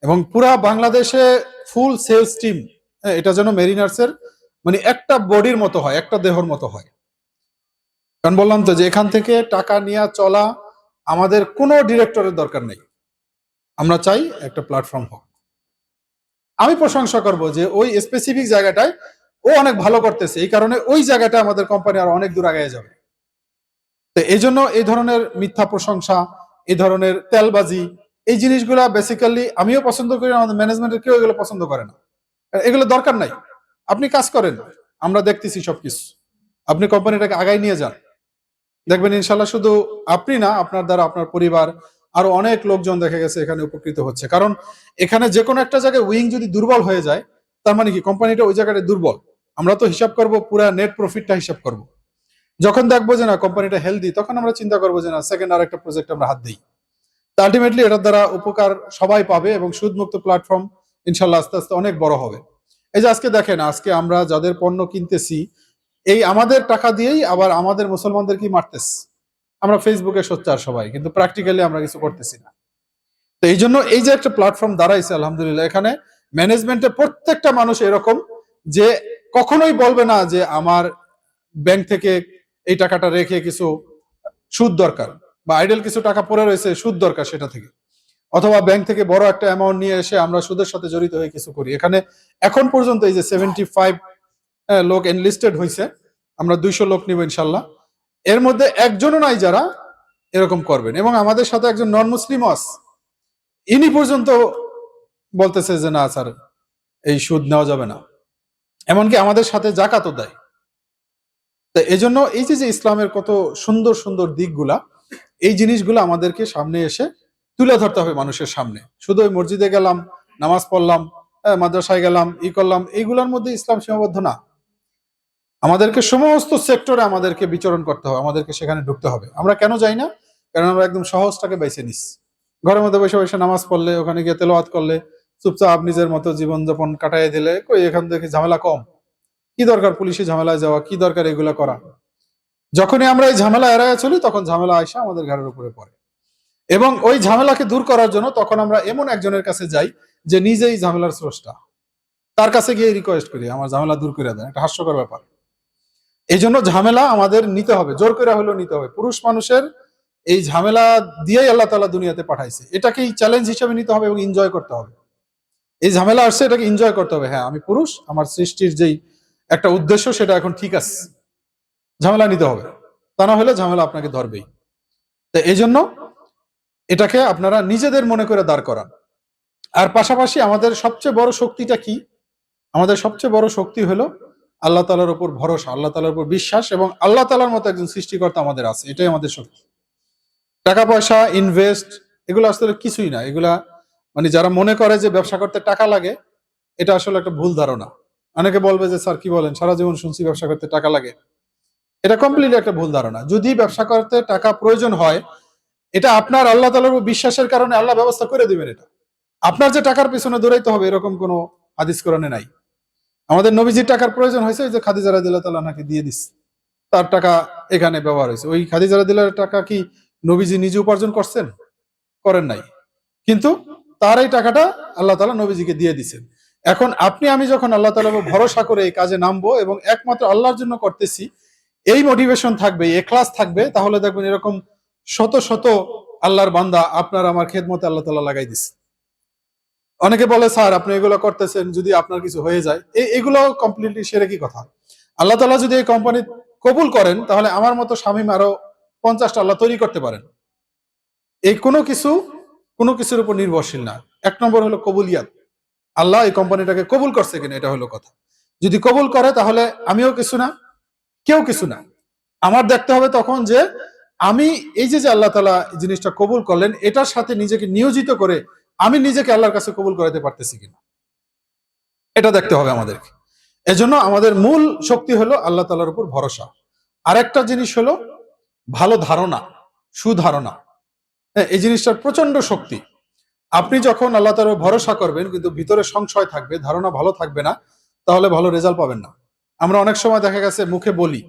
এবং পুরা বাংলাদেশে ফুল সেলস টিম, এটা যেন মেরিনার্সের মানে একটা বডির মতো হয়, একটা দেহর মতো হয়। কারণ বললাম তো যে এখান থেকে টাকা নিয়ে চলা আমাদের কোনো ডিরেক্টরের দরকার নেই। আমরা চাই একটা প্ল্যাটফর্ম হোক। আমি প্রশংসা করব যে ওই স্পেসিফিক জায়গাটায় ও অনেক ভালো করতেছে, এই কারণে ওই জায়গাটা আমাদের কোম্পানি আর অনেক দূর আগে যাবে। তো এই জন্য এই ধরনের মিথ্যা প্রশংসা, এই ধরনের তেলবাজি, এই জিনিসগুলা বেসিক্যালি আমিও পছন্দ করি, আমাদের ম্যানেজমেন্টের কেউ এগুলো পছন্দ করে না। এগুলো দরকার নাই। আপনি কাজ করেন, আমরা দেখতেছি সবকিছু। আপনি কোম্পানিটাকে আগায় নিয়ে যান, দেখবেন ইনশাল্লাহ শুধু আপনি না, আপনার দ্বারা আপনার পরিবার আরো অনেক লোকজন দেখা গেছে এখানে উপকৃত হচ্ছে। কারণ এখানে যে কোনো একটা জায়গায় উইং যদি দুর্বল হয়ে যায়, তার মানে কি কোম্পানিটা ওই জায়গাটা দুর্বল। আমরা তো হিসাব করব, পুরো নেট প্রফিটটা হিসাব করব। যখন দেখবো যে না কোম্পানিটা হেলদি, তখন আমরা চিন্তা করবো যে না সেকেন্ড আর একটা প্রজেক্ট আমরা হাত দিই। তা আলটিমেটলি এটার দ্বারা উপকার সবাই পাবে এবং সুদমুক্ত প্ল্যাটফর্ম ইনশাল্লাহ আস্তে আস্তে অনেক বড় হবে। এই যে আজকে দেখেন, আজকে আমরা যাদের পণ্য কিনতেছি, এই আমাদের টাকা দিয়েই আবার আমাদের মুসলমানদেরকে মারতেছে। আমরা ফেসবুকে সোচ্চার সবাই, কিন্তু প্র্যাকটিক্যালি আমরা কিছু করতেছি না। তো এই জন্য এই যে একটা প্ল্যাটফর্ম দাঁড়াইছে আলহামদুলিল্লাহ, এখানে ম্যানেজমেন্টের প্রত্যেকটা মানুষ এরকম যে কখনোই বলবে না যে আমার ব্যাংক থেকে এই টাকাটা রেখে কিছু সুদ দরকার, বা আইডেল কিছু টাকা পড়ে রয়েছে সুদ দরকার সেটা থেকে, অথবা ব্যাংক থেকে বড় একটা অ্যামাউন্ট নিয়ে এসে আমরা সুদের সাথে জড়িত হয়ে কিছু করি। এখানে এখন পর্যন্ত এই যে 75 লোক এনলিস্টেড হয়েছে, আমরা 200 লোক নিব ইনশাল্লাহ। এর মধ্যে একজনও নাই যারা এরকম করবেন। এবং আমাদের সাথে একজন নন মুসলিম আছে, ইনি পর্যন্ত বলতেছে যে না স্যার, এই সুদ নেওয়া যাবে না। এমনকি আমাদের সাথে জাকাতও দেয়। তো এই জন্য এই যে ইসলামের কত সুন্দর সুন্দর দিকগুলা, এই জিনিসগুলো আমাদেরকে সামনে এসে তুলে ধরতে হবে মানুষের সামনে। শুধু ওই মসজিদে গেলাম, নামাজ পড়লাম, মাদ্রাসায় গেলাম, করলাম, এইগুলোর মধ্যে ইসলাম সীমাবদ্ধ না। আমাদেরকে সমস্ত সেক্টরে আমাদেরকে বিচরণ করতে হবে, আমাদেরকে সেখানে ঢুকতে হবে। আমরা কেন যাই না? কারণ আমরা একদম সহজটাকে বেছে নিচ্ছি। ঘরের মধ্যে বসে বসে নামাজ পড়লে, ওখানে গিয়ে তেলাওয়াত করলে, চুপচাপ নিজের মতো জীবনযাপন কাটাই দিলে, কই এখান থেকে ঝামেলা কম। কি দরকার পুলিশে ঝামেলায় যাওয়া, কি দরকার এগুলা করা? যখনই আমরা এই ঝামেলা এড়াইয়া চলি, তখন ঝামেলা আইসা আমাদের ঘরের উপরে পড়ে। এবং ওই ঝামেলাকে দূর করার জন্য তখন আমরা এমন একজনের কাছে যাই যে নিজেই ঝামেলার স্রষ্টা, তার কাছে গিয়ে রিকোয়েস্ট করি আমার ঝামেলা দূর করে দেন। একটা হাস্যকর ব্যাপার। এই জন্য ঝামেলা আমাদের নিতে হবে, জোর করে হলেও নিতে হবে। পুরুষ মানুষের এই ঝামেলা দিয়েই আল্লাহ তাআলা দুনিয়াতে পাঠাইছে। এটাকেই চ্যালেঞ্জ হিসেবে নিতে হবে এবং এনজয় করতে হবে। এই ঝামেলা আসছে, এটাকে এনজয় করতে হবে। হ্যাঁ, আমি পুরুষ, আমার সৃষ্টির যেই একটা উদ্দেশ্য সেটা এখন ঠিক আছে, ঝামেলা নিতে হবে। তা না হলে ঝামেলা আপনাকে ধরবেই। তো এই জন্য এটাকে আপনারা নিজেদের মনে করে দাঁড় করান। আর পাশাপাশি আমাদের সবচেয়ে বড় শক্তিটা কি? আমাদের সবচেয়ে বড় শক্তি হলো আল্লাহ তাআলার উপর ভরসা, আল্লাহ তাআলার উপর বিশ্বাস, এবং আল্লাহ তাআলার মতো একজন সৃষ্টিকর্তা আমাদের আছে। এটাই আমাদের শক্তি। টাকা পয়সা ইনভেস্ট এগুলো আসলে কিছুই না। এগুলা মানে যারা মনে করে যে ব্যবসা করতে টাকা লাগে, এটা আসলে একটা ভুল ধারণা। অনেকে বলবে যে স্যার কি বলেন, সারা জীবন শুনছি ব্যবসা করতে টাকা লাগে। এটা কমপ্লিটলি একটা ভুল ধারণা। যদি ব্যবসা করতে টাকা প্রয়োজন হয়, এটা আপনার আল্লাহ তাআলার উপর বিশ্বাসের কারণে আল্লাহ ব্যবস্থা করে দিবেন। এটা আপনার যে টাকার পিছনে দৌড়াইতে হবে এরকম কোনো হাদিস কোরআনে নাই। আমাদের নবীজির টাকার প্রয়োজন হয়েছে, ওই যে খাদিজা রাদিয়াল্লাহু তাআলা আনহাকে দিয়ে দিস, তার টাকা এখানে ব্যবহার হয়েছে। ওই খাদিজা রাদিয়াল্লাহু টাকা কি নবীজি নিজে উপার্জন করছেন? করেন নাই। কিন্তু তার এই টাকাটা আল্লাহ তাআলা নবীজিকে দিয়ে দিচ্ছেন। এখন আপনি আমি যখন আল্লাহ তাআলার উপর ভরসা করে এই কাজে নামবো এবং একমাত্র আল্লাহর জন্য করতেছি, এই মোটিভেশন থাকবে, ইখলাস থাকবে, তাহলে দেখবেন এরকম শত শত আল্লাহর বান্দা আপনার আমার খেদমতে আল্লাহ তাআলা লাগাই দিচ্ছে। অনেকে বলে স্যার আপনি এগুলো করতেছেন, যদি আপনার কিছু হয়ে যায়, এগুলো কমপ্লিটলি শিরকি কথা। আল্লাহ তাআলা যদি এই কোম্পানি কবুল করেন, তাহলে আমার মতো শামীম আরো 50টা আল্লাহ তৈরি করতে পারেন। এই কোনো কিছুর উপর নির্ভরশীল না। এক নম্বর হলো কবুলিয়াত, আল্লাহ এই কোম্পানিটাকে কবুল করছে কিনা, এটা হলো কথা। যদি কবুল করে তাহলে আমিও কিছু না, কেউ কিছু না। আমার দেখতে হবে তখন যে আমি এই যে আল্লাহ তাআলা জিনিসটা কবুল করলেন, এটার সাথে নিজেকে নিয়োজিত করে আমি নিজেকে আল্লাহর কাছে কবুল করাতে পারতেছি কিনা, এটা দেখতে হবে আমাদেরকে। এজন্য আমাদের মূল শক্তি হলো আল্লাহ তাআলার উপর ভরসা। আরেকটা জিনিস হলো ভালো ধারণা, সুধারণা। হ্যাঁ, এই জিনিসটার প্রচন্ড শক্তি। আপনি যখন আল্লাহ তাআলার উপর ভরসা করবেন কিন্তু ভিতরে সংশয় থাকবে, ধারণা ভালো থাকবে না, তাহলে ভালো রেজাল্ট পাবেন না। আমরা অনেক সময় দেখা গেছে মুখে বলি,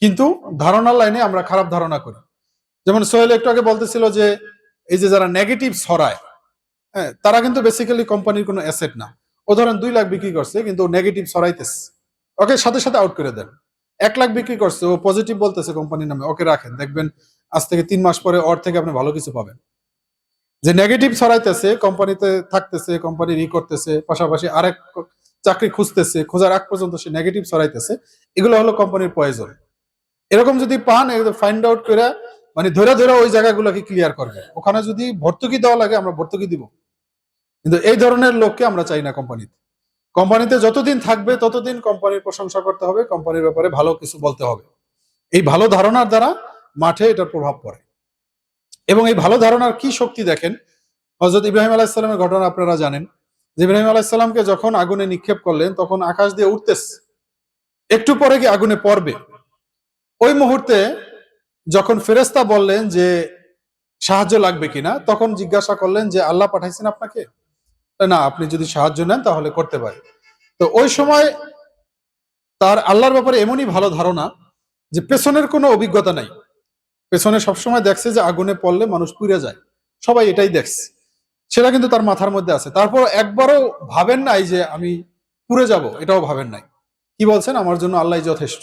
কিন্তু ধারণার লাইনে আমরা খারাপ ধারণা করি। যেমন সোহেল একটু আগে বলতেছিল যে এই যে যারা নেগেটিভ ছড়ায়, হ্যাঁ, তারা কিন্তু বেসিক্যালি কোম্পানির কোনো অ্যাসেট না। ও ধরেন 2 লাখ বিক্রি করছে কিন্তু নেগেটিভ ছড়াইতেছে, ওকে সাথে সাথে আউট করে দেন। 1 লাখ বিক্রি করছে, ও পজিটিভ বলতেছে কোম্পানির নামে, ওকে রাখেন, দেখবেন আজ থেকে 3 মাস পরে ওর থেকে আপনি ভালো কিছু পাবেন। যে নেগেটিভ ছড়াইতেছে, কোম্পানিতে থাকতেছে, কোম্পানির করতেছে, পাশাপাশি আরেক চাকরি খুঁজতেছে, খোঁজার আগ পর্যন্ত সে নেগেটিভ ছড়াইতেছে, এগুলো হলো কোম্পানির পয়জন। এরকম যদি পান, ফাইন্ড আউট করে মানে ধরে ধরে ওই জায়গাগুলোকে ক্লিয়ার করবে। ওখানে যদি ভর্তুকি দেওয়া লাগে আমরা ভর্তুকি দিব, কিন্তু এই ধরনের লোককে আমরা চাই না কোম্পানিতে। কোম্পানিতে যতদিন থাকবে ততদিন কোম্পানির প্রশংসা করতে হবে, কোম্পানির ব্যাপারে ভালো কিছু বলতে হবে। এই ভালো ধারণার দ্বারা মাঠে এটার প্রভাব পড়ে। এবং এই ভালো ধারণার কি শক্তি দেখেন, হযরত ইব্রাহিম আলাইহিস সালামের ঘটনা আপনারা জানেন যে ইব্রাহিম আলাইহিস সালামকে যখন আগুনে নিক্ষেপ করলেন তখন আকাশ দিয়ে উঠতেছে, একটু পরে কি আগুনে পড়বে। ওই মুহূর্তে যখন ফেরেশতা বললেন যে সাহায্য লাগবে কিনা, তখন জিজ্ঞাসা করলেন যে আল্লাহ পাঠাইছেন আপনাকে? না, আপনি যদি সাহায্য নেন তাহলে করতে পারি। তো ওই সময় তার আল্লাহর ব্যাপারে এমনই ভালো ধারণা যে পেছনের কোনো অভিজ্ঞতা নাই, পেছনে সবসময় দেখছে যে আগুনে পড়লে মানুষ পুড়ে যায়, সবাই এটাই দেখছে, সেটা কিন্তু তার মাথার মধ্যে আছে। তারপর একবারও ভাবেন নাই যে আমি পুড়ে যাব, এটাও ভাবেন নাই। কি বলছেন, আমার জন্য আল্লাহ যথেষ্ট।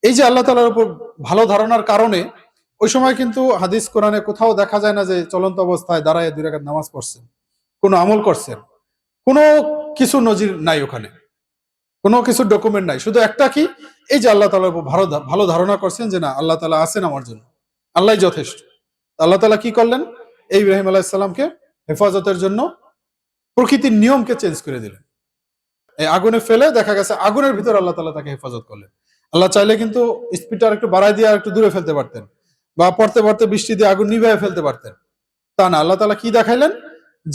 এই যে আল্লাহ তাআলার উপর ভালো ধারণার কারণে ওই সময় কিন্তু হাদিস কোরআনে কোথাও দেখা যায় না যে চলন্ত অবস্থায় দাঁড়ায় 2 রাকাত নামাজ পড়ছেন, কোনো আমল করছেন, কোনো কিছু নজির নাই ওখানে, কোনো কিছু ডকুমেন্ট নাই। শুধু একটা কি, এই যে আল্লাহ তাআলার উপর ভালো ধারণা করছেন যে না আল্লাহ তাআলা আছেন আমার জন্য, আল্লাহ যথেষ্ট। আল্লাহ তাআলা কি করলেন, এই ইব্রাহিম আলাইহিস সালামকে হেফাজতের জন্য প্রকৃতির নিয়মকে চেঞ্জ করে দিলেন। এই আগুনে ফেলে দেখা গেছে আগুনের ভিতর আল্লাহ তাআলা তাকে হেফাজত করলেন। আল্লাহ চাইলে কিন্তু স্পিডটা একটু বাড়ায় দিয়ে আর একটু দূরে ফেলতে পারতেন, বা পড়তে পড়তে বৃষ্টি দিয়ে আগুন নিভাইয়া ফেলতে পারতেন। তা না, আল্লাহ তাআলা কি দেখাইলেন,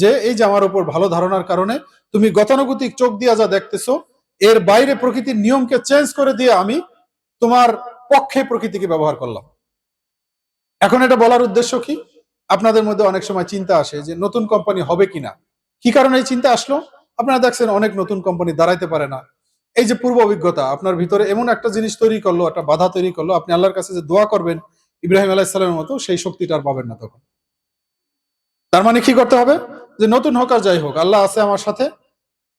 যে এই যে আমার উপর ভালো ধারণার কারণে তুমি গতানুগতিক চোখ দিয়া যা দেখতেছো, এর বাইরে প্রকৃতির নিয়মকে চেঞ্জ করে দিয়ে আমি তোমার পক্ষে প্রকৃতিকে ব্যবহার করলাম। এখন এটা বলার উদ্দেশ্য কি, আপনাদের মধ্যে অনেক সময় চিন্তা আসে যে নতুন কোম্পানি হবে কিনা। কি কারণে এই চিন্তা আসলো, আপনারা দেখছেন অনেক নতুন কোম্পানি দাঁড়াইতে পারে না। এই যে পূর্ব অভিজ্ঞতা আপনার ভিতরে এমন একটা জিনিস তৈরি করলো, একটা বাধা তৈরি করলো, আপনি আল্লাহর কাছে যে দোয়া করবেন ইব্রাহিম আলাইহিস সালামের মতো, সেই শক্তিটা আর পাবেন না তখন। তার মানে কি করতে হবে, যে নতুন হোক আর যাই হোক আল্লাহ আছে আমার সাথে,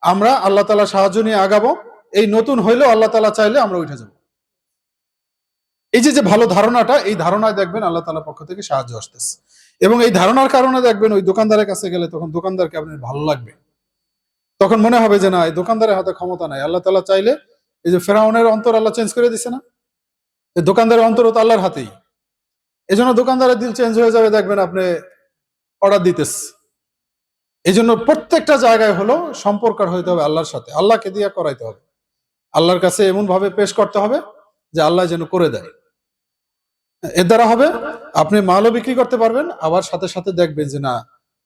আমরা আল্লাহ তাআলা সাহায্য নিয়ে আগাবো। এই নতুন হইলেও আল্লাহ তাআলা চাইলে আমরা উঠে যাব। এই যে যে ভালো ধারণাটা, এই ধারণায় দেখবেন আল্লাহ তাআলার পক্ষ থেকে সাহায্য আসতেছে। এবং এই ধারণার কারণে দেখবেন ওই দোকানদারের কাছে গেলে তখন দোকানদারকে আপনার ভালো লাগবে, তখন মনে হবে যে না, এই দোকানদারের হাতে ক্ষমতা নাই, আল্লাহ তাআলা চাইলে, এই যে ফেরাউনের অন্তর আল্লাহ চেঞ্জ করে দিছে না, এই দোকানদারের অন্তর তো আল্লাহর হাতেই। এই জন্য দোকানদারের দিল চেঞ্জ হয়ে যাবে, দেখবেন আপনি অর্ডার দিতেছে। এই জন্য প্রত্যেকটা জায়গায় হলো সম্পর্ক হইতে হবে আল্লাহর সাথে, আল্লাহকে দিয়ে করাইতে হবে, আল্লাহর কাছে এমন ভাবে পেশ করতে হবে যে আল্লাহ যেন করে দেয়। এর দ্বারা হবে আপনি মালও বিক্রি করতে পারবেন, আবার সাথে সাথে দেখবেন যে না,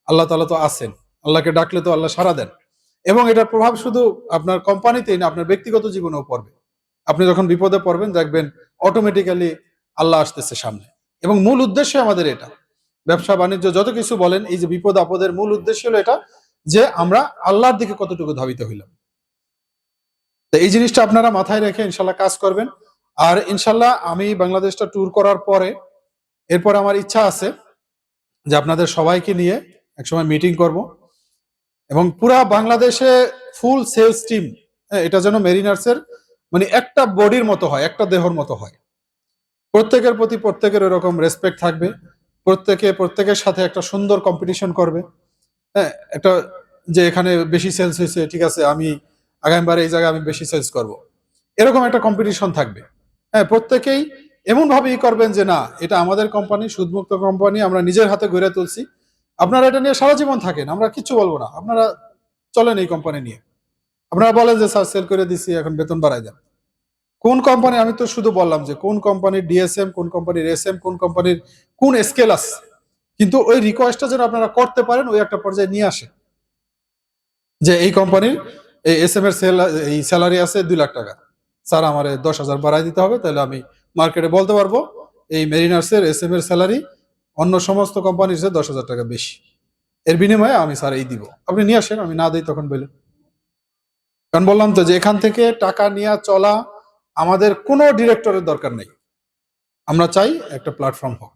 আল্লাহ তাআলা তো আছেন, আল্লাহকে ডাকলে তো আল্লাহ সাড়া দেন। এবং এটার প্রভাব শুধু আপনার কোম্পানিতেই না, আপনার ব্যক্তিগত জীবনেও পড়বে। আপনি যখন বিপদে পড়বেন দেখবেন অটোমেটিক্যালি আল্লাহ আসতেছে সামনে। এবং মূল উদ্দেশ্য আমাদের এটা, ব্যবসা বাণিজ্য যত কিছু বলেন, এই যে বিপদ আপদের মূল উদ্দেশ্য হলো এটা, যে আমরা আল্লাহর দিকে কতটুকু ধাবিত হইলাম। তো এই জিনিসটা আপনারা মাথায় রেখে ইনশাল্লাহ কাজ করবেন। আর ইনশাল্লাহ আমি বাংলাদেশটা ট্যুর করার পরে, এরপর আমার ইচ্ছা আছে যে আপনাদের সবাইকে নিয়ে একসময় মিটিং করব, এবং পুরা বাংলাদেশে ফুল সেলস টিম, এটা যেন মেরিনার্সের মানে একটা বডির মতো হয়, একটা দেহর মতো হয়। প্রত্যেকের প্রতি প্রত্যেকের এরকম রেসপেক্ট থাকবে, প্রত্যেকে প্রত্যেকের সাথে একটা সুন্দর কম্পিটিশন করবে। হ্যাঁ, একটা যে এখানে বেশি সেলস হয়েছে, ঠিক আছে আমি আগামীবার এই জায়গায় আমি বেশি সেলস করব, এরকম একটা কম্পিটিশন থাকবে। হ্যাঁ, প্রত্যেকেই এমন ভাবেই করবেন যে না, এটা আমাদের কোম্পানি, সুদমুক্ত কোম্পানি, আমরা নিজের হাতে গড়ে তুলছি, আপনারা এটা নিয়ে সারা জীবন থাকেন, আমরা কিচ্ছু বলবো না, আপনারা চলেন এই কোম্পানি নিয়ে। আপনারা বলেন যে স্যার সেল করে দিছি, এখন বেতন বাড়াই দেন। কোন কোম্পানি, আমি তো শুধু বললাম যে কোন কোম্পানির ডিএসএম, কোন কোম্পানির এসএম, কোন কোম্পানির কোন স্কেল আছে, কিন্তু ওই রিকোয়েস্টটা যেন আপনারা করতে পারেন, ওই একটা পর্যায়ে নিয়ে আসে যে এই কোম্পানির এই এসএম এর এই স্যালারি আছে 2 লাখ টাকা, স্যার আমার 10,000 বাড়াই দিতে হবে, তাহলে আমি মার্কেটে বলতে পারবো এই মেরিনার্সের এসএম এর স্যালারি অন্য সমস্ত কোম্পানির চেয়ে 10,000 টাকা বেশি, এর বিনিময়ে আমি স্যার এই দিব, আপনি নিয়ে আসেন, আমি না দিই তখন বলে। কারণ বললাম তো যে এখান থেকে টাকা নিয়ে চলা আমাদের কোনো ডিরেক্টরের দরকার নেই, আমরা চাই একটা প্ল্যাটফর্ম হোক।